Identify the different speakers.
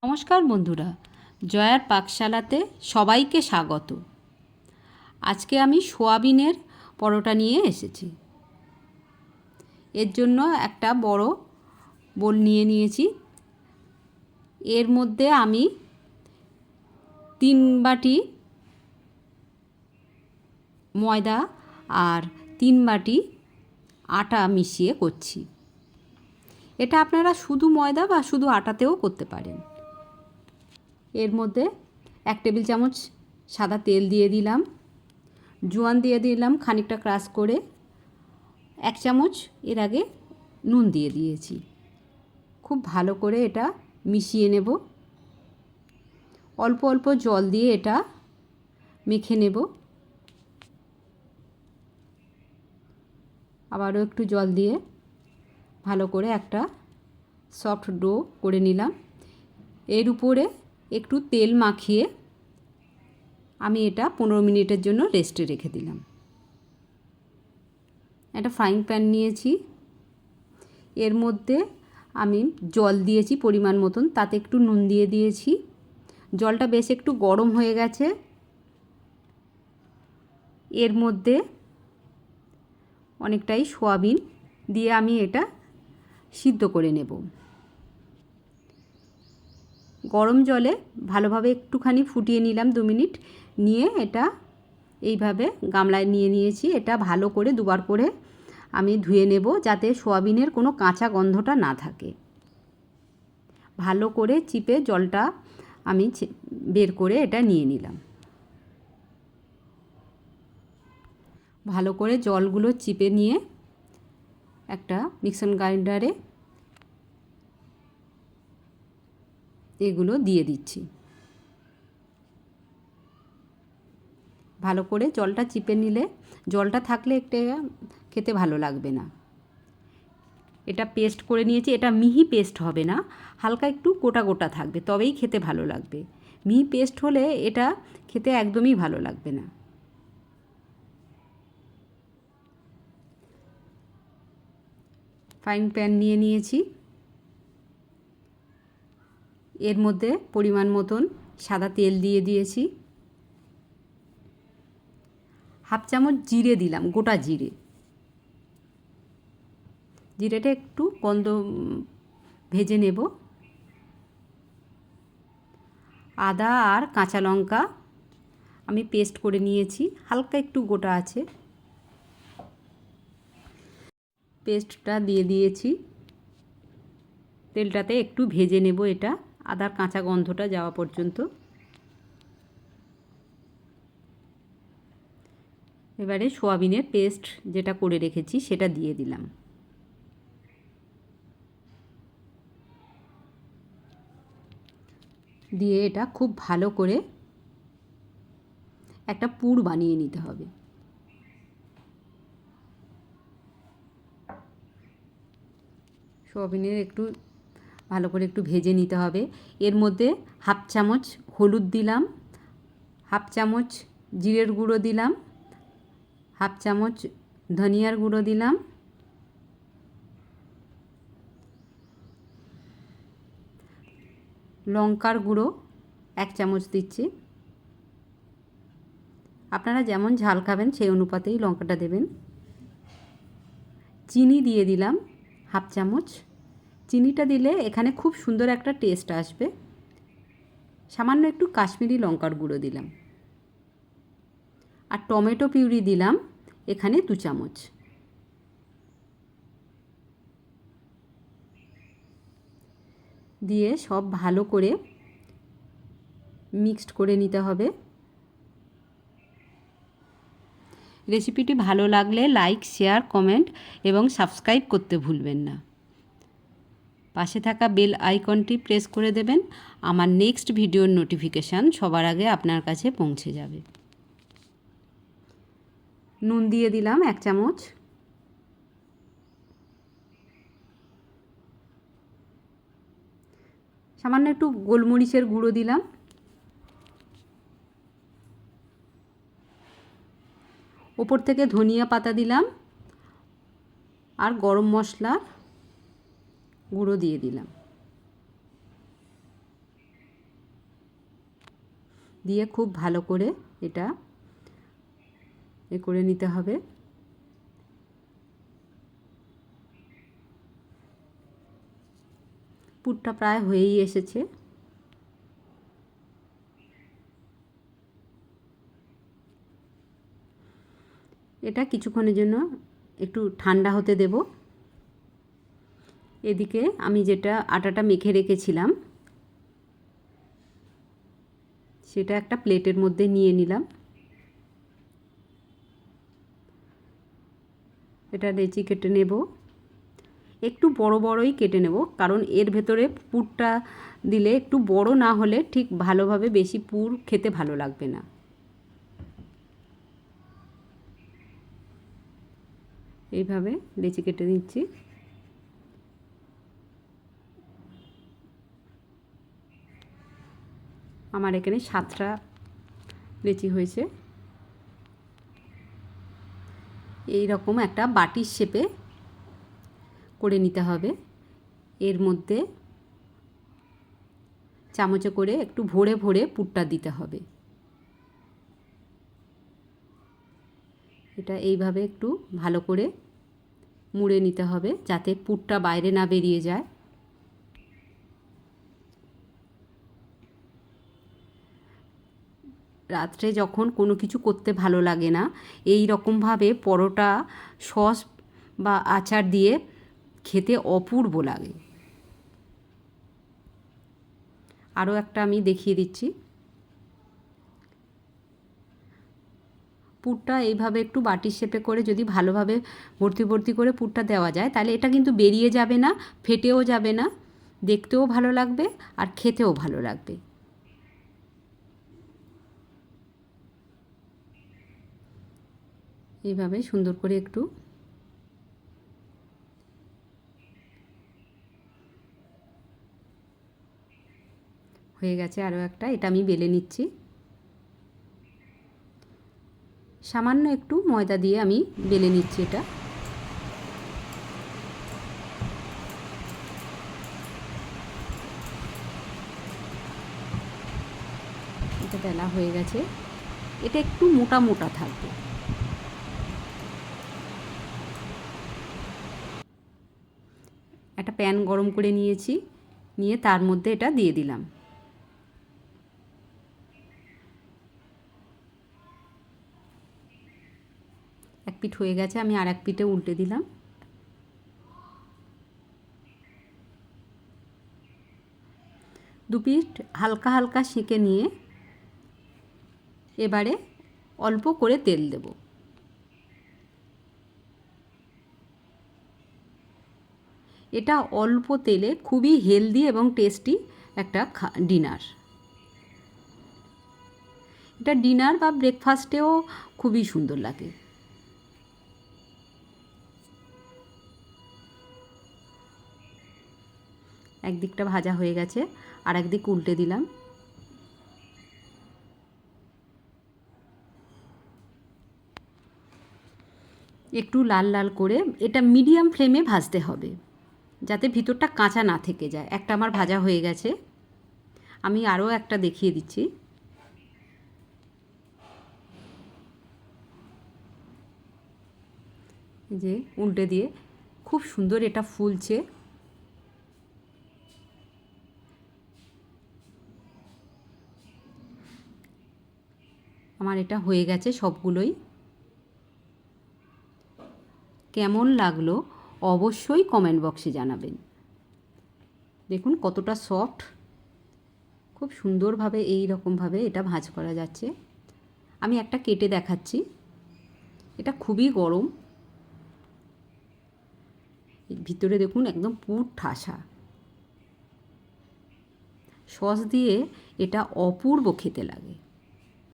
Speaker 1: নমস্কার বন্ধুরা, জয়ার পাকশালাতে সবাইকে স্বাগত। আজকে আমি সোয়াবিনের পরোটা নিয়ে এসেছি। এর জন্য একটা বড় বোল নিয়ে নিয়েছি। এর মধ্যে আমি 3 বাটি ময়দা আর 3 বাটি আটা মিশিয়ে করছি। এটা আপনারা শুধু ময়দা বা শুধু আটাতেও করতে পারেন। এর মধ্যে 1 টেবিল চামচ সাদা তেল দিয়ে দিলাম, জোয়ান দিয়ে দিলাম খানিকটা ক্রাশ করে, 1 চামচ এর আগে নুন দিয়ে দিয়েছি। খুব ভালো করে এটা মিশিয়ে নেব। অল্প অল্প জল দিয়ে এটা মেখে নেব। আবারও একটু জল দিয়ে ভালো করে একটা সফট ডো করে নিলাম। এর উপরে একটু তেল মাখিয়ে আমি এটা 15 মিনিটের জন্য রেস্টে রেখে দিলাম। একটা ফ্রাইং প্যান নিয়েছি, এর মধ্যে আমি জল দিয়েছি পরিমাণ মতন, তাতে একটু নুন দিয়ে দিয়েছি। জলটা বেশ একটু গরম হয়ে গেছে। এর মধ্যে অনেকটাই সোয়াবিন দিয়ে আমি এটা সিদ্ধ করে নেব। গরম জলে ভালোভাবে একটুখানি ফুটিয়ে নিলাম 2 মিনিট, নিয়ে এটা এইভাবে গামলায় নিয়ে নিয়েছি। এটা ভালো করে দুবার করে আমি ধুয়ে নেব, যাতে সোয়াবিনের কোনো কাঁচা গন্ধটা না থাকে। ভালো করে চিপে জলটা আমি বের করে এটা নিয়ে নিলাম। ভালো করে জলগুলো চিপে নিয়ে একটা মিক্সার গ্রাইন্ডারে এগুলো দিয়ে দিচ্ছি। ভালো করে জলটা চিপে নিলে, জলটা থাকলে একটা খেতে ভালো লাগবে না। এটা পেস্ট করে নিয়েছি। এটা মিহি পেস্ট হবে না, হালকা একটু গোটা গোটা থাকবে, তবেই খেতে ভালো লাগবে। মিহি পেস্ট হলে এটা খেতে একদমই ভালো লাগবে না। ফ্রাইং প্যান নিয়ে নিয়েছি, এর মধ্যে পরিমাণ মতন সাদা তেল দিয়ে দিয়েছি। 1/2 চামচ জিরে দিলাম, গোটা জিরে। জিরেটা একটু গন্ধ ভেজে নেব। আদা আর কাঁচা লঙ্কা আমি পেস্ট করে নিয়েছি, হালকা একটু গোটা আছে। পেস্টটা দিয়ে দিয়েছি। তেলটাতে একটু ভেজে নেব এটা, আদার কাঁচা গন্ধটা যাওয়া পর্যন্ত। এবারে সোয়াবিনের পেস্ট যেটা করে রেখেছি সেটা দিয়ে দিলাম। দিয়ে এটা খুব ভালো করে একটা পুর বানিয়ে নিতে হবে। সোয়াবিনের একটু ভালো করে একটু ভেজে নিতে হবে। এর মধ্যে 1/2 চামচ হলুদ দিলাম, 1/2 চামচ জিরের গুঁড়ো দিলাম, 1/2 চামচ ধনিয়ার গুঁড়ো দিলাম, লঙ্কার গুঁড়ো 1 চামচ দিচ্ছি। আপনারা যেমন ঝাল খাবেন সেই অনুপাতেই লঙ্কাটা দেবেন। চিনি দিয়ে দিলাম 1/2 চামচ। চিনিটা দিলে এখানে খুব সুন্দর একটা টেস্ট আসবে। সামান্য একটু কাশ্মীরি লঙ্কার গুঁড়ো দিলাম। আর টমেটো পিউরি দিলাম এখানে 2 চামচ। দিয়ে সব ভালো করে মিক্সড করে নিতে হবে। রেসিপিটি ভালো লাগলে লাইক, শেয়ার, কমেন্ট এবং সাবস্ক্রাইব করতে ভুলবেন না। পাশে থাকা বেল আইকনটি প্রেস করে দেবেন। আমার নেক্সট ভিডিওর নোটিফিকেশান সবার আগে আপনার কাছে পৌঁছে যাবে। নুন দিয়ে দিলাম 1 চামচ। সামান্য একটু গোলমরিচের গুঁড়ো দিলাম। ওপর থেকে ধনিয়া পাতা দিলাম আর গরম মশলার গুঁড়ো দিয়ে দিলাম। দিয়ে খুব ভালো করে এটা করে নিতে হবে। পুরটা প্রায় হয়েই এসেছে। এটা কিছুক্ষণের জন্য একটু ঠান্ডা হতে দেব। এদিকে আমি যেটা আটাটা মেখে রেখেছিলাম সেটা একটা প্লেটের মধ্যে নিয়ে নিলাম। এটা লেচি কেটে নেব, একটু বড় বড়ই কেটে নেব, কারণ এর ভেতরে পুরটা দিলে একটু বড় না হলে ঠিক ভালোভাবে বেশি পুর খেতে ভালো লাগবে না। এইভাবে লেচি কেটে নিচ্ছি। আমার এখানে 7টা লেচি হয়েছে। এই রকম একটা বাটির শেপে করে নিতে হবে। এর মধ্যে চামচে করে একটু ভরে ভরে পুরটা দিতে হবে। এটা এইভাবে একটু ভালো করে মুড়ে নিতে হবে যাতে পুরটা বাইরে না বেরিয়ে যায়। রাত্রে যখন কোনো কিছু করতে ভালো লাগে না, এই রকমভাবে পরোটা সস বা আচার দিয়ে খেতে অপূর্ব লাগে। আরও একটা আমি দেখিয়ে দিচ্ছি। পুরটা এইভাবে একটু বাটির শেপে করে যদি ভালোভাবে ভর্তি ভর্তি করে পুরটা দেওয়া যায় তাহলে এটা কিন্তু বেরিয়ে যাবে না, ফেটেও যাবে না, দেখতেও ভালো লাগবে আর খেতেও ভালো লাগবে। এইভাবে সুন্দর করে একটু হয়ে গেছে। আরও একটা, এটা আমি বেলে নিচ্ছি। সামান্য একটু ময়দা দিয়ে আমি বেলে নিচ্ছি। এটা বেলা হয়ে গেছে। এটা একটু মোটা মোটা থাকবে। একটা প্যান গরম করে নিয়েছি, নিয়ে তার মধ্যে এটা দিয়ে দিলাম। এক পিঠ হয়ে গেছে, আমি আর এক পিঠে উল্টে দিলাম। দু পিঠ হালকা হালকা সেঁকে নিয়ে এবারে অল্প করে তেল দেব। এটা অল্প তেলে খুবই হেলদি এবং টেস্টি একটা ডিনার। এটা ডিনার বা ব্রেকফাস্টেও খুবই সুন্দর লাগে। একদিকটা ভাজা হয়ে গেছে, আর একদিক উল্টে দিলাম। একটু লাল লাল করে এটা মিডিয়াম ফ্লেমে ভাজতে হবে যাতে ভিতরটা কাঁচা না থেকে যায়। একটা আমার ভাজা হয়ে গেছে, আমি আরও একটা দেখিয়ে দিচ্ছি। যে উল্টে দিয়ে খুব সুন্দর এটা ফুলছে। আমার এটা হয়ে গেছে সবগুলোই। কেমন লাগলো অবশ্যই কমেন্ট বক্সে জানাবেন। দেখুন কতটা সফট, খুব সুন্দরভাবে এই রকমভাবে এটা ভাঁজ করা যাচ্ছে। আমি একটা কেটে দেখাচ্ছি। এটা খুবই গরম, ভিতরে দেখুন একদম পুর ঠাসা। সস দিয়ে এটা অপূর্ব খেতে লাগে।